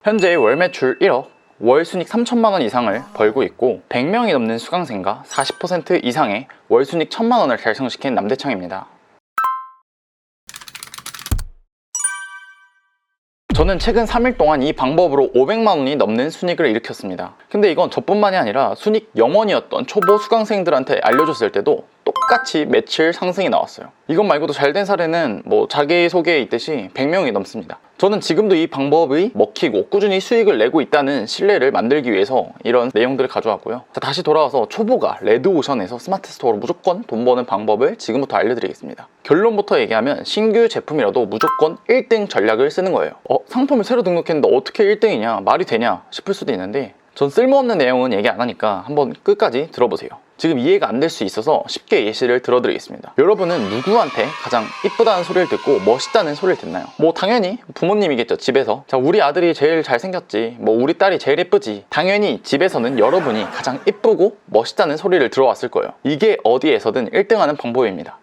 현재 월 매출 1억, 월 순익 3천만 원 이상을 벌고 있고 100명이 넘는 수강생과 40% 이상의 월 순익 1,000만 원을 달성시킨 남대창입니다. 저는 최근 3일 동안 이 방법으로 500만 원이 넘는 순익을 일으켰습니다. 근데 이건 저뿐만이 아니라 순익 0원이었던 초보 수강생들한테 알려줬을 때도 똑같이 매출 상승이 나왔어요. 이것 말고도 잘된 사례는 자기소개에 있듯이 100명이 넘습니다. 저는 지금도 이 방법이 먹히고 꾸준히 수익을 내고 있다는 신뢰를 만들기 위해서 이런 내용들을 가져왔고요. 자, 다시 돌아와서 초보가 레드오션에서 스마트 스토어로 무조건 돈 버는 방법을 지금부터 알려드리겠습니다. 결론부터 얘기하면 신규 제품이라도 무조건 1등 전략을 쓰는 거예요. 상품을 새로 등록했는데 어떻게 1등이냐, 말이 되냐 싶을 수도 있는데 전 쓸모없는 내용은 얘기 안 하니까 한번 끝까지 들어보세요. 지금 이해가 안 될 수 있어서 쉽게 예시를 들어드리겠습니다. 여러분은 누구한테 가장 이쁘다는 소리를 듣고 멋있다는 소리를 듣나요? 당연히 부모님이겠죠. 집에서 자, 우리 아들이 제일 잘생겼지, 우리 딸이 제일 예쁘지. 당연히 집에서는 여러분이 가장 이쁘고 멋있다는 소리를 들어왔을 거예요. 이게 어디에서든 1등하는 방법입니다.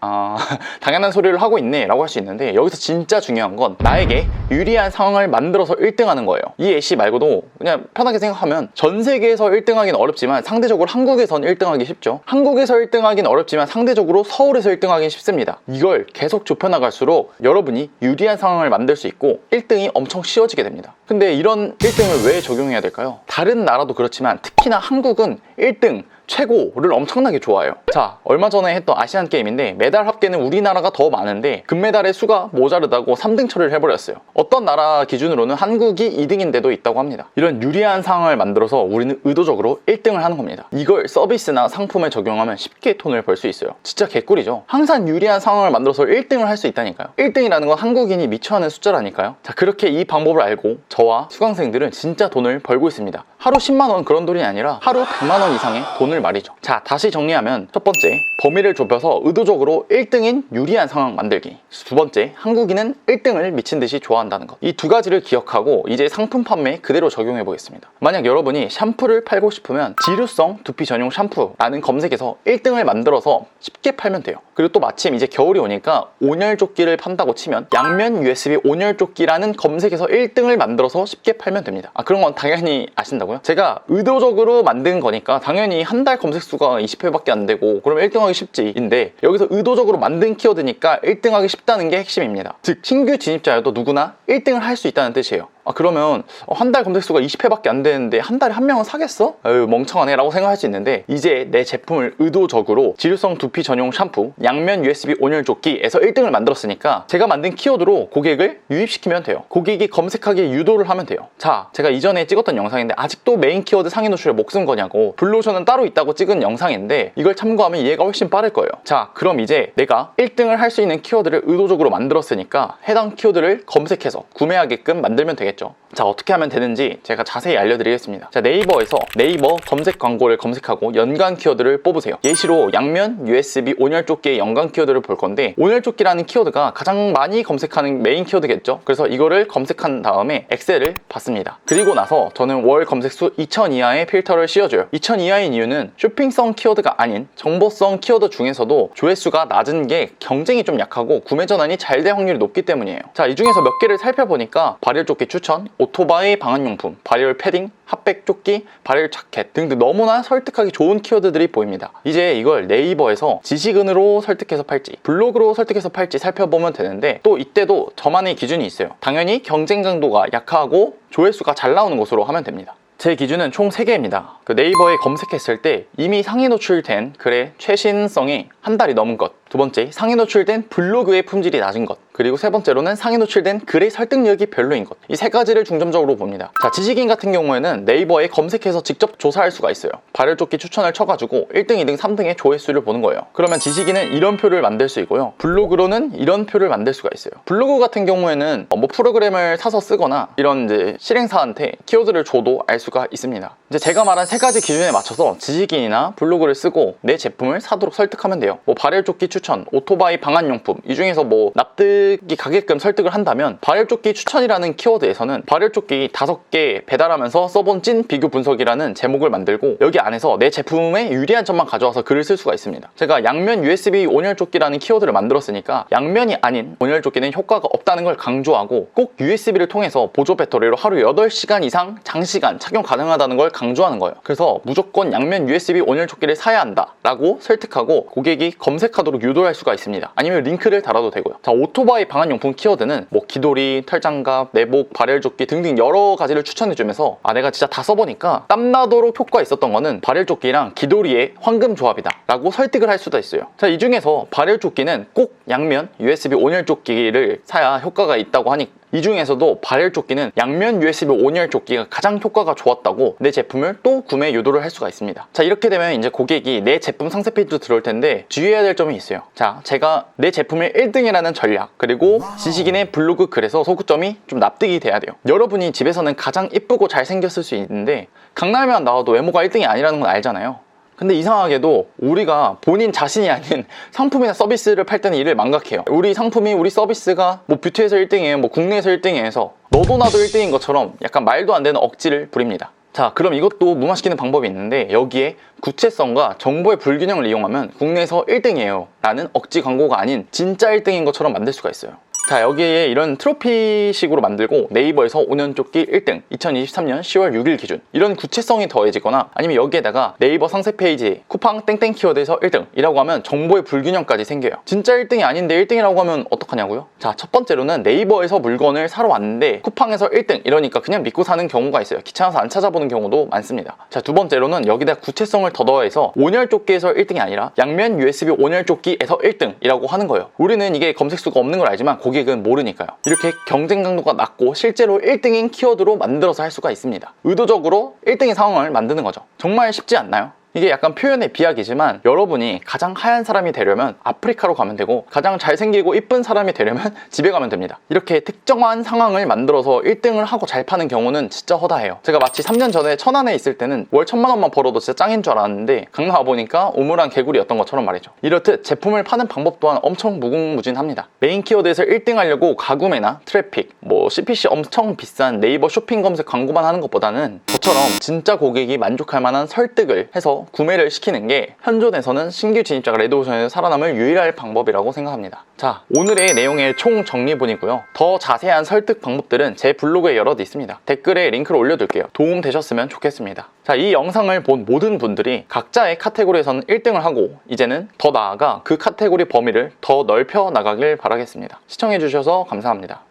당연한 소리를 하고 있네 라고 할 수 있는데, 여기서 진짜 중요한 건 나에게 유리한 상황을 만들어서 1등하는 거예요. 이 예시 말고도 그냥 편하게 생각하면 전 세계에서 1등하기는 어렵지만 상대적으로 한국에선 1등하기 쉽죠. 한국에서 1등하기는 어렵지만 상대적으로 서울에서 1등하기는 쉽습니다. 이걸 계속 좁혀나갈수록 여러분이 유리한 상황을 만들 수 있고 1등이 엄청 쉬워지게 됩니다. 근데 이런 1등을 왜 적용해야 될까요? 다른 나라도 그렇지만 특히나 한국은 1등 최고를 엄청나게 좋아해요. 자, 얼마 전에 했던 아시안 게임인데 메달 합계는 우리나라가 더 많은데 금메달의 수가 모자르다고 3등 처리를 해버렸어요. 어떤 나라 기준으로는 한국이 2등인 데도 있다고 합니다. 이런 유리한 상황을 만들어서 우리는 의도적으로 1등을 하는 겁니다. 이걸 서비스나 상품에 적용하면 쉽게 돈을 벌 수 있어요. 진짜 개꿀이죠. 항상 유리한 상황을 만들어서 1등을 할 수 있다니까요. 1등이라는 건 한국인이 미쳐하는 숫자라니까요. 자, 그렇게 이 방법을 알고 저와 수강생들은 진짜 돈을 벌고 있습니다. 하루 10만 원 그런 돈이 아니라 하루 100만 원 이상의 돈을 말이죠. 자, 다시 정리하면 첫 번째, 범위를 좁혀서 의도적으로 1등인 유리한 상황 만들기. 두 번째, 한국인은 1등을 미친 듯이 좋아한다는 것. 이 두 가지를 기억하고 이제 상품 판매에 그대로 적용해 보겠습니다. 만약 여러분이 샴푸를 팔고 싶으면 지루성 두피 전용 샴푸라는 검색에서 1등을 만들어서 쉽게 팔면 돼요. 그리고 또 마침 이제 겨울이 오니까 온열조끼를 판다고 치면 양면 USB 온열조끼라는 검색에서 1등을 만들어서 쉽게 팔면 됩니다. 그런 건 당연히 아신다고요? 제가 의도적으로 만든 거니까 당연히 한 달 검색수가 20회밖에 안 되고 그럼 1등하기 쉽지인데, 여기서 의도적으로 만든 키워드니까 1등하기 쉽다는 게 핵심입니다. 즉 신규 진입자여도 누구나 1등을 할 수 있다는 뜻이에요. 그러면 한 달 검색수가 20회밖에 안 되는데 한 달에 한 명은 사겠어? 멍청하네 라고 생각할 수 있는데, 이제 내 제품을 의도적으로 지루성 두피 전용 샴푸 양면 USB 온열조끼에서 1등을 만들었으니까 제가 만든 키워드로 고객을 유입시키면 돼요. 고객이 검색하기에 유도를 하면 돼요. 자, 제가 이전에 찍었던 영상인데 아직도 메인 키워드 상위 노출에 목숨 거냐고, 블루오션은 따로 있다고 찍은 영상인데 이걸 참고하면 이해가 훨씬 빠를 거예요. 자, 그럼 이제 내가 1등을 할 수 있는 키워드를 의도적으로 만들었으니까 해당 키워드를 검색해서 구매하게끔 만들면 되겠죠. 자, 어떻게 하면 되는지 제가 자세히 알려드리겠습니다. 자, 네이버에서 네이버 검색 광고를 검색하고 연관 키워드를 뽑으세요. 예시로 양면 USB 온열조끼의 연관 키워드를 볼 건데, 온열조끼라는 키워드가 가장 많이 검색하는 메인 키워드겠죠. 그래서 이거를 검색한 다음에 엑셀을 받습니다. 그리고 나서 저는 월 검색수 2000 이하의 필터를 씌워줘요. 2000 이하인 이유는 쇼핑성 키워드가 아닌 정보성 키워드 중에서도 조회수가 낮은 게 경쟁이 좀 약하고 구매 전환이 잘 될 확률이 높기 때문이에요. 자, 이 중에서 몇 개를 살펴보니까 발열조끼 추천, 오토바이 방한용품, 발열 패딩, 핫백 조끼, 발열 자켓 등등 너무나 설득하기 좋은 키워드들이 보입니다. 이제 이걸 네이버에서 지식인으로 설득해서 팔지 블로그로 설득해서 팔지 살펴보면 되는데, 또 이때도 저만의 기준이 있어요. 당연히 경쟁 강도가 약하고 조회수가 잘 나오는 곳으로 하면 됩니다. 제 기준은 총 3개입니다. 네이버에 검색했을 때 이미 상위 노출된 글의 최신성이 한 달이 넘은 것, 두 번째, 상위 노출된 블로그의 품질이 낮은 것, 그리고 세 번째로는 상위 노출된 글의 설득력이 별로인 것. 이 세 가지를 중점적으로 봅니다. 자, 지식인 같은 경우에는 네이버에 검색해서 직접 조사할 수가 있어요. 발열조끼 추천을 쳐가지고 1등, 2등, 3등의 조회수를 보는 거예요. 그러면 지식인은 이런 표를 만들 수 있고요, 블로그로는 이런 표를 만들 수가 있어요. 블로그 같은 경우에는 프로그램을 사서 쓰거나 이런 이제 실행사한테 키워드를 줘도 알 수가 있습니다. 이제 제가 말한 세 가지 기준에 맞춰서 지식인이나 블로그를 쓰고 내 제품을 사도록 설득하면 돼요. 발열조끼 추천, 오토바이 방한용품 이 중에서 뭐 납득이 가게끔 설득을 한다면 발열조끼 추천이라는 키워드에서는 발열조끼 5개 배달하면서 써본 찐 비교 분석이라는 제목을 만들고 여기 안에서 내 제품의 유리한 점만 가져와서 글을 쓸 수가 있습니다. 제가 양면 USB 온열조끼라는 키워드를 만들었으니까 양면이 아닌 온열조끼는 효과가 없다는 걸 강조하고 꼭 USB를 통해서 보조 배터리로 하루 8시간 이상 장시간 착용 가능하다는 걸 강조하는 거예요. 그래서 무조건 양면 USB 온열조끼를 사야 한다 라고 설득하고 고객이 검색하도록 유도할 수가 있습니다. 아니면 링크를 달아도 되고요. 자, 오토바이 방한용품 키워드는 뭐 기도리, 털장갑, 내복, 발열조끼 등등 여러 가지를 추천해주면서 내가 진짜 다 써보니까 땀나도록 효과 있었던 거는 발열조끼랑 기도리의 황금 조합이다 라고 설득을 할 수도 있어요. 자, 이 중에서 발열조끼는 꼭 양면 USB 온열조끼를 사야 효과가 있다고 하니 이 중에서도 발열조끼는 양면 USB 온열조끼가 가장 효과가 좋았다고 내 제품을 또 구매 유도를 할 수가 있습니다. 자, 이렇게 되면 이제 고객이 내 제품 상세 페이지로 들어올 텐데 주의해야 될 점이 있어요. 자, 제가 내 제품의 1등이라는 전략 그리고 지식인의 블로그 글에서 소구점이 좀 납득이 돼야 돼요. 여러분이 집에서는 가장 이쁘고 잘생겼을 수 있는데 강남에만 나와도 외모가 1등이 아니라는 건 알잖아요. 근데 이상하게도 우리가 본인 자신이 아닌 상품이나 서비스를 팔 때는 이를 망각해요. 우리 상품이, 우리 서비스가 뭐 뷰티에서 1등이에요, 뭐 국내에서 1등이에요 해서 너도 나도 1등인 것처럼 약간 말도 안 되는 억지를 부립니다. 자, 그럼 이것도 무마시키는 방법이 있는데 여기에 구체성과 정보의 불균형을 이용하면 국내에서 1등이에요 라는 억지 광고가 아닌 진짜 1등인 것처럼 만들 수가 있어요. 자, 여기에 이런 트로피식으로 만들고 네이버에서 5년 쫓기 1등 2023년 10월 6일 기준 이런 구체성이 더해지거나 아니면 여기에다가 네이버 상세 페이지 쿠팡 땡땡 키워드에서 1등 이라고 하면 정보의 불균형까지 생겨요. 진짜 1등이 아닌데 1등이라고 하면 어떡하냐고요? 자, 첫 번째로는 네이버에서 물건을 사러 왔는데 쿠팡에서 1등 이러니까 그냥 믿고 사는 경우가 있어요. 귀찮아서 안 찾아보는 경우도 많습니다. 자, 두 번째로는 여기다 구체성을 더 더해서 온열조끼에서 1등이 아니라 양면 USB 온열조끼에서 1등이라고 하는 거예요. 우리는 이게 검색수가 없는 걸 알지만 고객은 모르니까요. 이렇게 경쟁 강도가 낮고 실제로 1등인 키워드로 만들어서 할 수가 있습니다. 의도적으로 1등의 상황을 만드는 거죠. 정말 쉽지 않나요? 이게 약간 표현의 비약이지만 여러분이 가장 하얀 사람이 되려면 아프리카로 가면 되고 가장 잘생기고 이쁜 사람이 되려면 집에 가면 됩니다. 이렇게 특정한 상황을 만들어서 1등을 하고 잘 파는 경우는 진짜 허다해요. 제가 마치 3년 전에 천안에 있을 때는 월 1000만 원만 벌어도 진짜 짱인 줄 알았는데 강남 와보니까 우물한 개구리였던 것처럼 말이죠. 이렇듯 제품을 파는 방법 또한 엄청 무궁무진합니다. 메인 키워드에서 1등 하려고 가구매나 트래픽, 뭐 CPC 엄청 비싼 네이버 쇼핑 검색 광고만 하는 것보다는 저처럼 진짜 고객이 만족할 만한 설득을 해서 구매를 시키는 게 현존에서는 신규 진입자가 레드오션에서 살아남을 유일한 방법이라고 생각합니다. 자, 오늘의 내용의 총 정리본이고요. 더 자세한 설득 방법들은 제 블로그에 여럿 있습니다. 댓글에 링크를 올려둘게요. 도움 되셨으면 좋겠습니다. 자, 이 영상을 본 모든 분들이 각자의 카테고리에서는 1등을 하고 이제는 더 나아가 그 카테고리 범위를 더 넓혀 나가길 바라겠습니다. 시청해주셔서 감사합니다.